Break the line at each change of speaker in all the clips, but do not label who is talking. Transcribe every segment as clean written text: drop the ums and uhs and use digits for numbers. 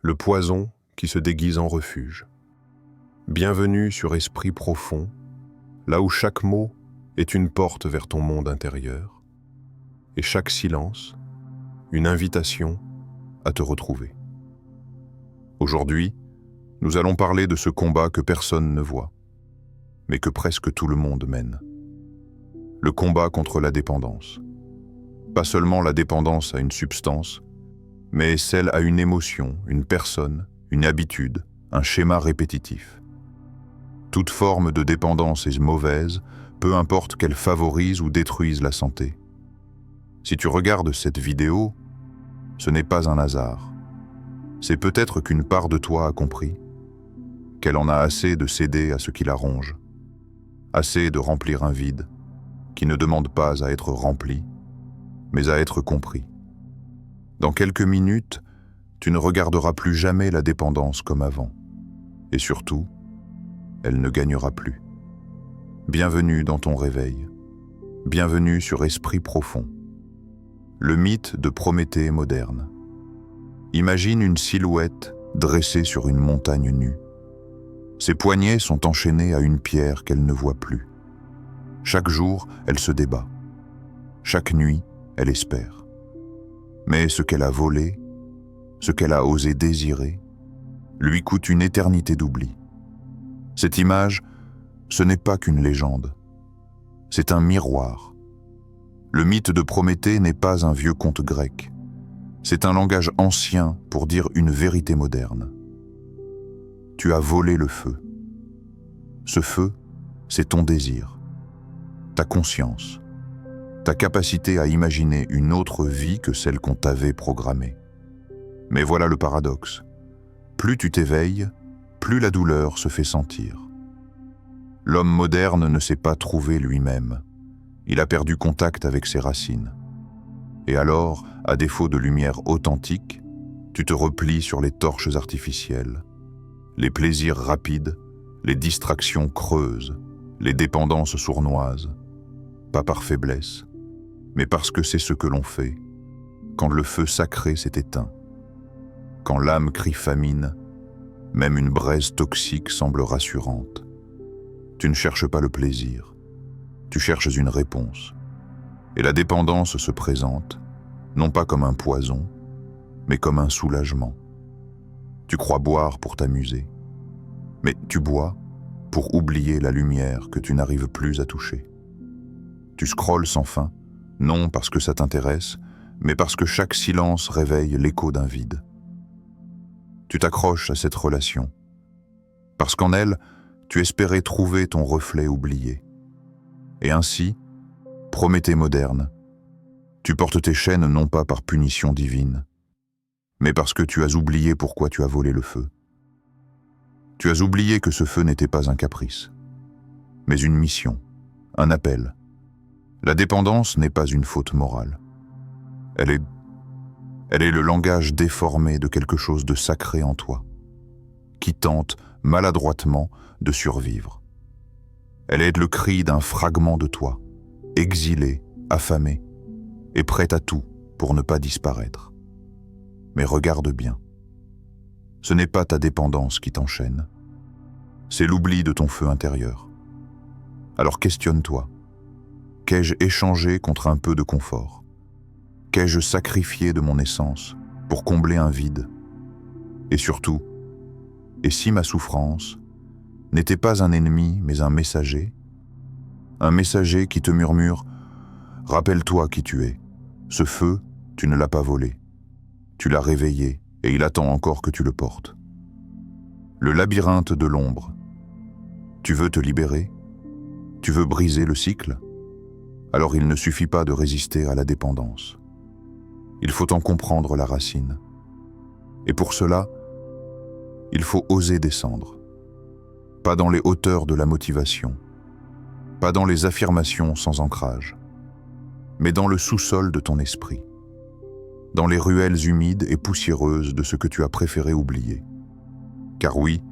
le poison qui se déguise en refuge. Bienvenue sur Esprit profond, là où chaque mot est une porte vers ton monde intérieur, et chaque silence, une invitation à te retrouver. Aujourd'hui, nous allons parler de ce combat que personne ne voit, mais que presque tout le monde mène. Le combat contre la dépendance. Pas seulement la dépendance à une substance, mais celle à une émotion, une personne, une habitude, un schéma répétitif. Toute forme de dépendance est mauvaise, peu importe qu'elle favorise ou détruise la santé. Si tu regardes cette vidéo, ce n'est pas un hasard. C'est peut-être qu'une part de toi a compris, qu'elle en a assez de céder à ce qui la ronge, assez de remplir un vide qui ne demande pas à être rempli, mais à être compris. Dans quelques minutes, tu ne regarderas plus jamais la dépendance comme avant. Et surtout, elle ne gagnera plus. Bienvenue dans ton réveil. Bienvenue sur Esprit profond. Le mythe de Prométhée moderne. Imagine une silhouette dressée sur une montagne nue. Ses poignets sont enchaînés à une pierre qu'elle ne voit plus. Chaque jour, elle se débat. Chaque nuit, elle espère. Mais ce qu'elle a volé, ce qu'elle a osé désirer, lui coûte une éternité d'oubli. Cette image, ce n'est pas qu'une légende. C'est un miroir. Le mythe de Prométhée n'est pas un vieux conte grec. C'est un langage ancien pour dire une vérité moderne. Tu as volé le feu. Ce feu, c'est ton désir, ta conscience, ta capacité à imaginer une autre vie que celle qu'on t'avait programmée. Mais voilà le paradoxe. Plus tu t'éveilles, plus la douleur se fait sentir. L'homme moderne ne s'est pas trouvé lui-même. Il a perdu contact avec ses racines. Et alors, à défaut de lumière authentique, tu te replies sur les torches artificielles, les plaisirs rapides, les distractions creuses, les dépendances sournoises, pas par faiblesse, mais parce que c'est ce que l'on fait, quand le feu sacré s'est éteint. Quand l'âme crie famine, même une braise toxique semble rassurante. Tu ne cherches pas le plaisir, tu cherches une réponse. Et la dépendance se présente, non pas comme un poison, mais comme un soulagement. Tu crois boire pour t'amuser, mais tu bois pour oublier la lumière que tu n'arrives plus à toucher. Tu scrolles sans fin, non parce que ça t'intéresse, mais parce que chaque silence réveille l'écho d'un vide. Tu t'accroches à cette relation, parce qu'en elle, tu espérais trouver ton reflet oublié. Et ainsi, Prométhée moderne, tu portes tes chaînes non pas par punition divine, mais parce que tu as oublié pourquoi tu as volé le feu. Tu as oublié que ce feu n'était pas un caprice, mais une mission, un appel. La dépendance n'est pas une faute morale. Elle est le langage déformé de quelque chose de sacré en toi, qui tente, maladroitement, de survivre. Elle est le cri d'un fragment de toi, exilé, affamé, et prêt à tout pour ne pas disparaître. Mais regarde bien. Ce n'est pas ta dépendance qui t'enchaîne, c'est l'oubli de ton feu intérieur. Alors questionne-toi. Qu'ai-je échangé contre un peu de confort? Qu'ai-je sacrifié de mon essence pour combler un vide? Et surtout, et si ma souffrance n'était pas un ennemi mais un messager qui te murmure « Rappelle-toi qui tu es, ce feu, tu ne l'as pas volé, tu l'as réveillé et il attend encore que tu le portes. » Le labyrinthe de l'ombre. Tu veux te libérer? Tu veux briser le cycle? Alors il ne suffit pas de résister à la dépendance. Il faut en comprendre la racine. Et pour cela, il faut oser descendre. Pas dans les hauteurs de la motivation, pas dans les affirmations sans ancrage, mais dans le sous-sol de ton esprit, dans les ruelles humides et poussiéreuses de ce que tu as préféré oublier. Car oui,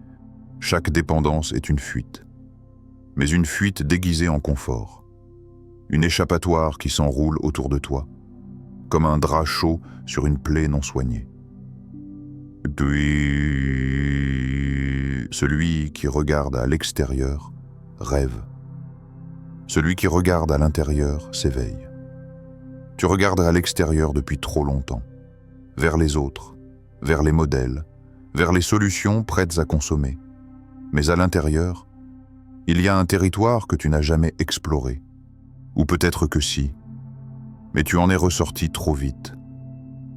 chaque dépendance est une fuite, mais une fuite déguisée en confort, une échappatoire qui s'enroule autour de toi, comme un drap chaud sur une plaie non soignée.
Puis, celui qui regarde à l'extérieur rêve. Celui qui regarde à l'intérieur s'éveille. Tu regardes à l'extérieur depuis trop longtemps, vers les autres, vers les modèles, vers les solutions prêtes à consommer. Mais à l'intérieur, il y a un territoire que tu n'as jamais exploré. Ou peut-être que si, mais tu en es ressorti trop vite.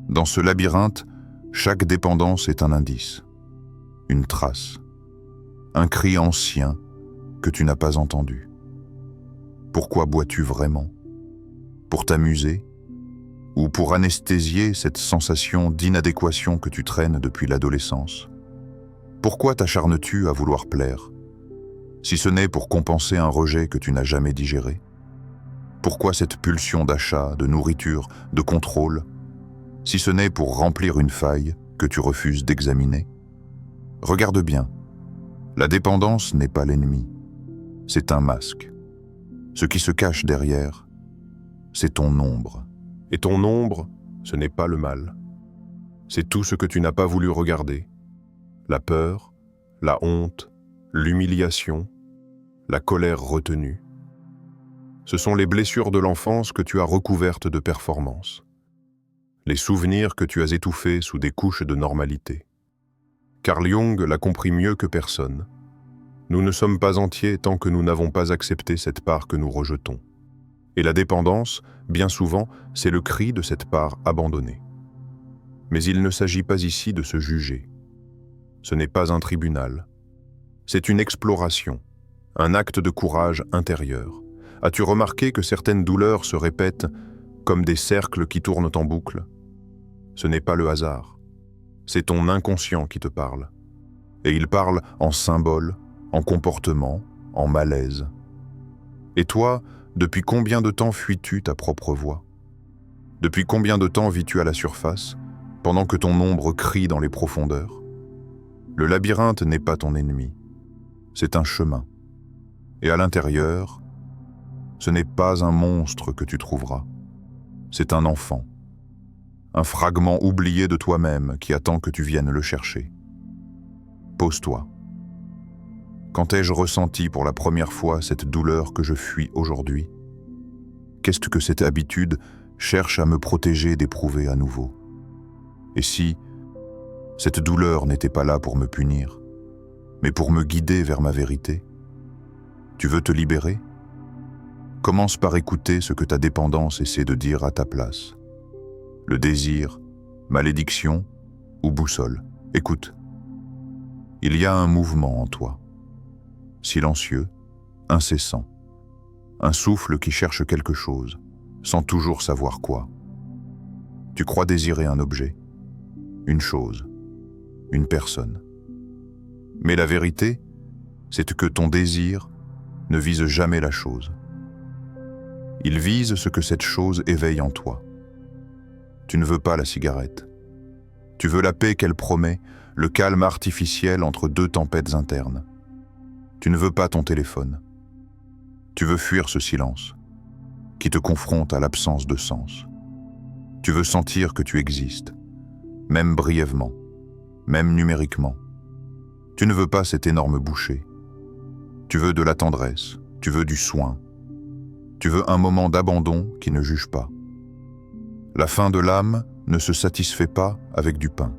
Dans ce labyrinthe, chaque dépendance est un indice, une trace, un cri ancien que tu n'as pas entendu. Pourquoi bois-tu vraiment? Pour t'amuser? Ou pour anesthésier cette sensation d'inadéquation que tu traînes depuis l'adolescence? Pourquoi t'acharnes-tu à vouloir plaire, si ce n'est pour compenser un rejet que tu n'as jamais digéré? Pourquoi cette pulsion d'achat, de nourriture, de contrôle, si ce n'est pour remplir une faille que tu refuses d'examiner? Regarde bien, la dépendance n'est pas l'ennemi, c'est un masque. Ce qui se cache derrière, c'est ton ombre.
Et ton ombre, ce n'est pas le mal. C'est tout ce que tu n'as pas voulu regarder. La peur, la honte, l'humiliation, la colère retenue. Ce sont les blessures de l'enfance que tu as recouvertes de performance. Les souvenirs que tu as étouffés sous des couches de normalité. Carl Jung l'a compris mieux que personne. Nous ne sommes pas entiers tant que nous n'avons pas accepté cette part que nous rejetons. Et la dépendance, bien souvent, c'est le cri de cette part abandonnée. Mais il ne s'agit pas ici de se juger. Ce n'est pas un tribunal. C'est une exploration, un acte de courage intérieur. As-tu remarqué que certaines douleurs se répètent comme des cercles qui tournent en boucle? Ce n'est pas le hasard. C'est ton inconscient qui te parle. Et il parle en symboles, en comportements, en malaise. Et toi, depuis combien de temps fuis-tu ta propre voix? Depuis combien de temps vis-tu à la surface, pendant que ton ombre crie dans les profondeurs? Le labyrinthe n'est pas ton ennemi. C'est un chemin. Et à l'intérieur, ce n'est pas un monstre que tu trouveras. C'est un enfant. Un fragment oublié de toi-même qui attend que tu viennes le chercher. Pose-toi. Quand ai-je ressenti pour la première fois cette douleur que je fuis aujourd'hui? Qu'est-ce que cette habitude cherche à me protéger d'éprouver à nouveau? Et si cette douleur n'était pas là pour me punir, mais pour me guider vers ma vérité? Tu veux te libérer? Commence par écouter ce que ta dépendance essaie de dire à ta place. Le désir, malédiction ou boussole. Écoute. Il y a un mouvement en toi. Silencieux, incessant. Un souffle qui cherche quelque chose, sans toujours savoir quoi. Tu crois désirer un objet, une chose, une personne. Mais la vérité, c'est que ton désir ne vise jamais la chose. Il vise ce que cette chose éveille en toi. Tu ne veux pas la cigarette. Tu veux la paix qu'elle promet, le calme artificiel entre deux tempêtes internes. Tu ne veux pas ton téléphone. Tu veux fuir ce silence, qui te confronte à l'absence de sens. Tu veux sentir que tu existes, même brièvement, même numériquement. Tu ne veux pas cette énorme bouchée. Tu veux de la tendresse, tu veux du soin. Tu veux un moment d'abandon qui ne juge pas. La faim de l'âme ne se satisfait pas avec du pain.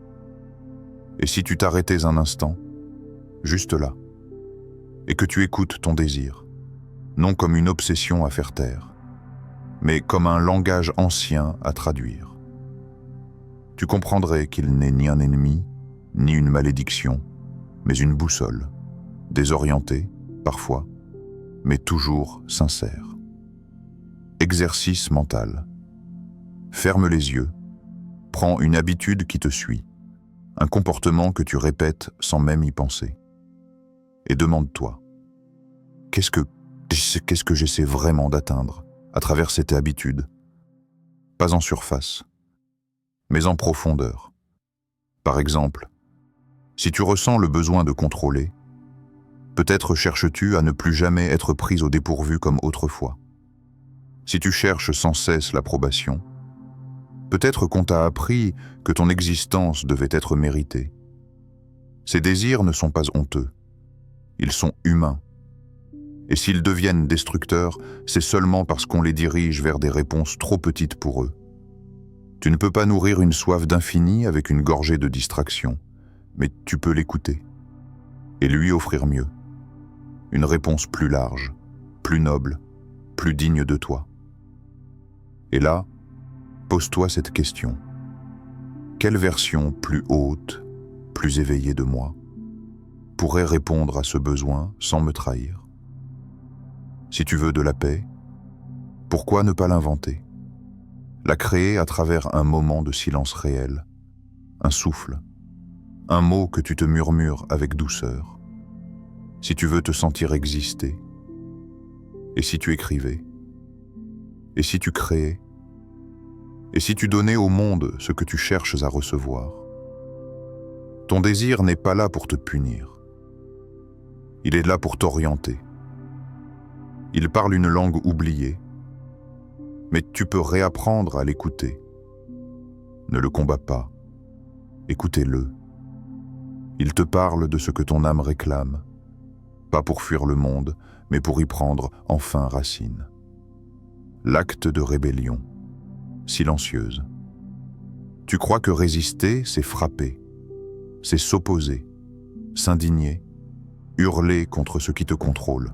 Et si tu t'arrêtais un instant, juste là, et que tu écoutes ton désir, non comme une obsession à faire taire, mais comme un langage ancien à traduire, tu comprendrais qu'il n'est ni un ennemi, ni une malédiction, mais une boussole, désorientée, parfois, mais toujours sincère. Exercice mental. Ferme les yeux, prends une habitude qui te suit, un comportement que tu répètes sans même y penser. Et demande-toi, qu'est-ce que j'essaie vraiment d'atteindre à travers cette habitude? Pas en surface, mais en profondeur. Par exemple, si tu ressens le besoin de contrôler, peut-être cherches-tu à ne plus jamais être prise au dépourvu comme autrefois. Si tu cherches sans cesse l'approbation, peut-être qu'on t'a appris que ton existence devait être méritée.
Ces désirs ne sont pas honteux. Ils sont humains. Et s'ils deviennent destructeurs, c'est seulement parce qu'on les dirige vers des réponses trop petites pour eux. Tu ne peux pas nourrir une soif d'infini avec une gorgée de distraction, mais tu peux l'écouter et lui offrir mieux. Une réponse plus large, plus noble, plus digne de toi. Et là, pose-toi cette question. Quelle version plus haute, plus éveillée de moi pourrait répondre à ce besoin sans me trahir? Si tu veux de la paix, pourquoi ne pas l'inventer? La créer à travers un moment de silence réel, un souffle, un mot que tu te murmures avec douceur. Si tu veux te sentir exister, et si tu écrivais, et si tu créais, et si tu donnais au monde ce que tu cherches à recevoir. Ton désir n'est pas là pour te punir. Il est là pour t'orienter. Il parle une langue oubliée, mais tu peux réapprendre à l'écouter. Ne le combats pas, écoutez-le. Il te parle de ce que ton âme réclame, pas pour fuir le monde, mais pour y prendre enfin racine. L'acte de rébellion, silencieuse. Tu crois que résister, c'est frapper, c'est s'opposer, s'indigner, hurler contre ce qui te contrôle.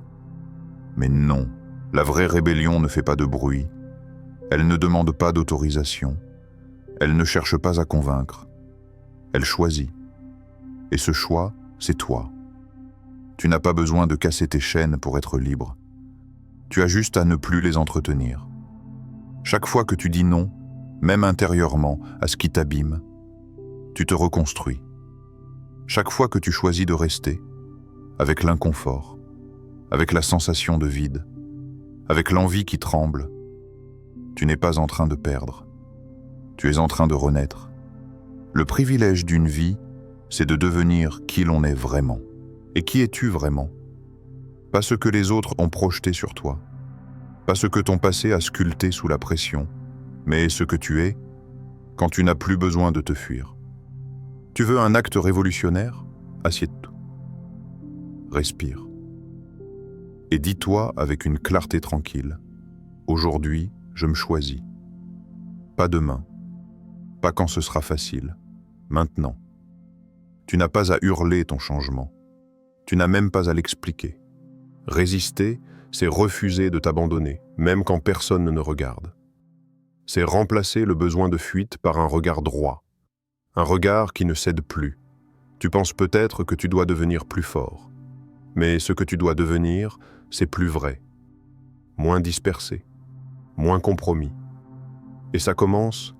Mais non, la vraie rébellion ne fait pas de bruit, elle ne demande pas d'autorisation, elle ne cherche pas à convaincre, elle choisit. Et ce choix, c'est toi. Tu n'as pas besoin de casser tes chaînes pour être libre. Tu as juste à ne plus les entretenir. Chaque fois que tu dis non, même intérieurement, à ce qui t'abîme, tu te reconstruis. Chaque fois que tu choisis de rester, avec l'inconfort, avec la sensation de vide, avec l'envie qui tremble, tu n'es pas en train de perdre. Tu es en train de renaître. Le privilège d'une vie, c'est de devenir qui l'on est vraiment. Et qui es-tu vraiment? Pas ce que les autres ont projeté sur toi, pas ce que ton passé a sculpté sous la pression, mais ce que tu es quand tu n'as plus besoin de te fuir. Tu veux un acte révolutionnaire? Assieds-toi. Respire. Et dis-toi avec une clarté tranquille, aujourd'hui, je me choisis. Pas demain, pas quand ce sera facile, maintenant. Tu n'as pas à hurler ton changement. Tu n'as même pas à l'expliquer. Résister, c'est refuser de t'abandonner, même quand personne ne regarde. C'est remplacer le besoin de fuite par un regard droit, un regard qui ne cède plus. Tu penses peut-être que tu dois devenir plus fort, mais ce que tu dois devenir, c'est plus vrai, moins dispersé, moins compromis. Et ça commence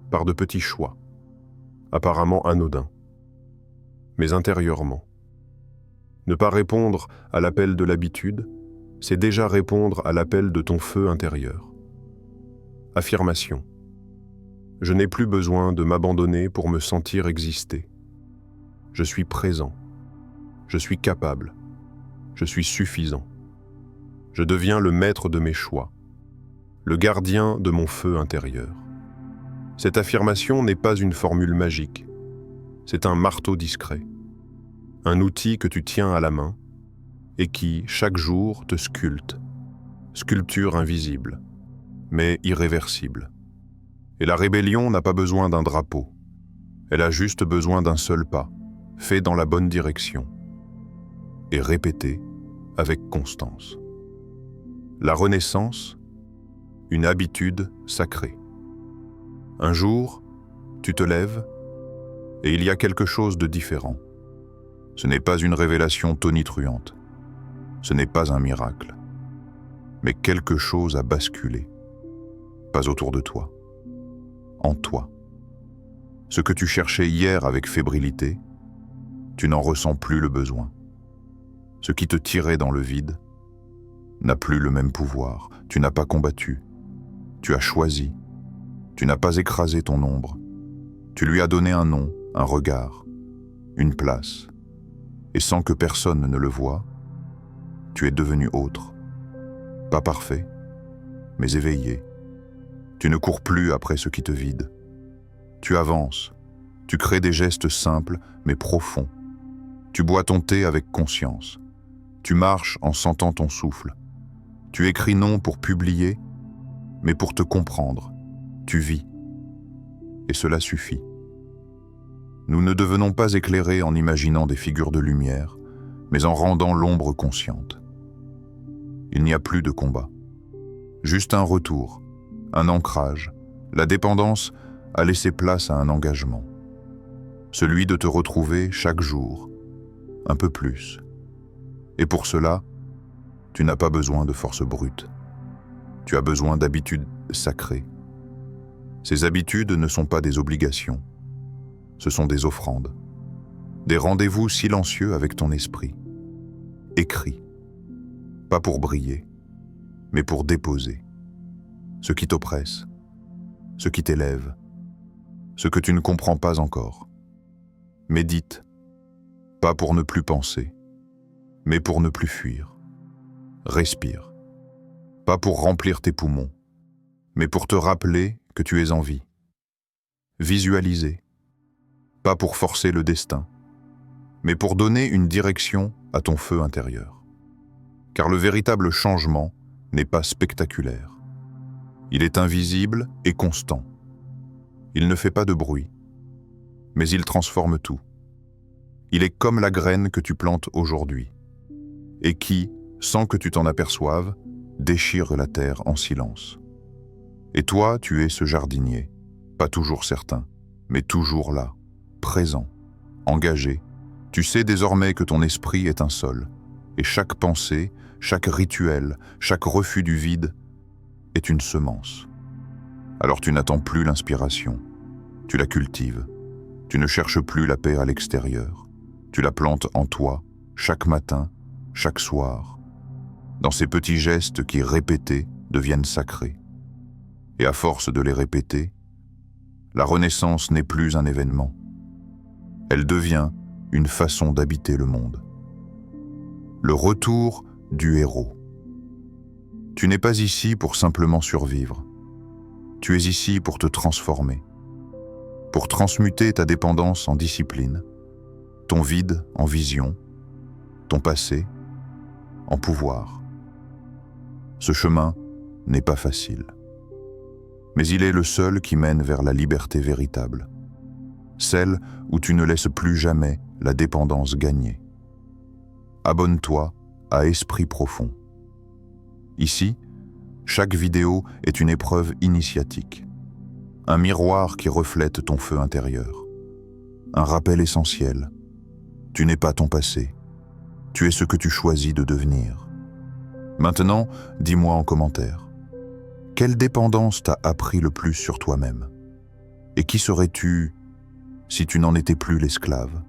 par de petits choix, apparemment anodins, mais intérieurement. Ne pas répondre à l'appel de l'habitude, c'est déjà répondre à l'appel de ton feu intérieur. Affirmation. Je n'ai plus besoin de m'abandonner pour me sentir exister. Je suis présent. Je suis capable. Je suis suffisant. Je deviens le maître de mes choix, le gardien de mon feu intérieur. Cette affirmation n'est pas une formule magique. C'est un marteau discret. Un outil que tu tiens à la main et qui, chaque jour, te sculpte. Sculpture invisible, mais irréversible. Et la rébellion n'a pas besoin d'un drapeau. Elle a juste besoin d'un seul pas, fait dans la bonne direction, et répété avec constance. La renaissance, une habitude sacrée. Un jour, tu te lèves et il y a quelque chose de différent. Ce n'est pas une révélation tonitruante. Ce n'est pas un miracle. Mais quelque chose a basculé. Pas autour de toi. En toi. Ce que tu cherchais hier avec fébrilité, tu n'en ressens plus le besoin. Ce qui te tirait dans le vide n'a plus le même pouvoir. Tu n'as pas combattu. Tu as choisi. Tu n'as pas écrasé ton ombre. Tu lui as donné un nom, un regard, une place. Et sans que personne ne le voie, tu es devenu autre. Pas parfait, mais éveillé. Tu ne cours plus après ce qui te vide. Tu avances. Tu crées des gestes simples, mais profonds, Tu bois ton thé avec conscience. Tu marches en sentant ton souffle. Tu écris non pour publier, mais pour te comprendre. Tu vis. Et cela suffit. Nous ne devenons pas éclairés en imaginant des figures de lumière, mais en rendant l'ombre consciente. Il n'y a plus de combat. Juste un retour, un ancrage. La dépendance a laissé place à un engagement. Celui de te retrouver chaque jour, un peu plus. Et pour cela, tu n'as pas besoin de force brute. Tu as besoin d'habitudes sacrées. Ces habitudes ne sont pas des obligations. Ce sont des offrandes. Des rendez-vous silencieux avec ton esprit. Écris. Pas pour briller, mais pour déposer. Ce qui t'oppresse, ce qui t'élève, ce que tu ne comprends pas encore. Médite. Pas pour ne plus penser, mais pour ne plus fuir. Respire. Pas pour remplir tes poumons, mais pour te rappeler que tu es en vie. Visualiser. Pas pour forcer le destin, mais pour donner une direction à ton feu intérieur. Car le véritable changement n'est pas spectaculaire. Il est invisible et constant. Il ne fait pas de bruit, mais il transforme tout. Il est comme la graine que tu plantes aujourd'hui, et qui, sans que tu t'en aperçoives, déchire la terre en silence. Et toi, tu es ce jardinier, pas toujours certain, mais toujours là, présent, engagé. Tu sais désormais que ton esprit est un sol, et chaque pensée, chaque rituel, chaque refus du vide est une semence. Alors tu n'attends plus l'inspiration, tu la cultives. Tu ne cherches plus la paix à l'extérieur, tu la plantes en toi, chaque matin, chaque soir, dans ces petits gestes qui, répétés, deviennent sacrés. Et à force de les répéter, la renaissance n'est plus un événement. Elle devient une façon d'habiter le monde. Le retour du héros. Tu n'es pas ici pour simplement survivre. Tu es ici pour te transformer, pour transmuter ta dépendance en discipline, ton vide en vision, ton passé en pouvoir. Ce chemin n'est pas facile, mais il est le seul qui mène vers la liberté véritable, celle où tu ne laisses plus jamais la dépendance gagner. Abonne-toi à Esprit Profond. Ici, chaque vidéo est une épreuve initiatique, un miroir qui reflète ton feu intérieur, un rappel essentiel. Tu n'es pas ton passé, tu es ce que tu choisis de devenir. Maintenant, dis-moi en commentaire, quelle dépendance t'a appris le plus sur toi-même? Et qui serais-tu si tu n'en étais plus l'esclave?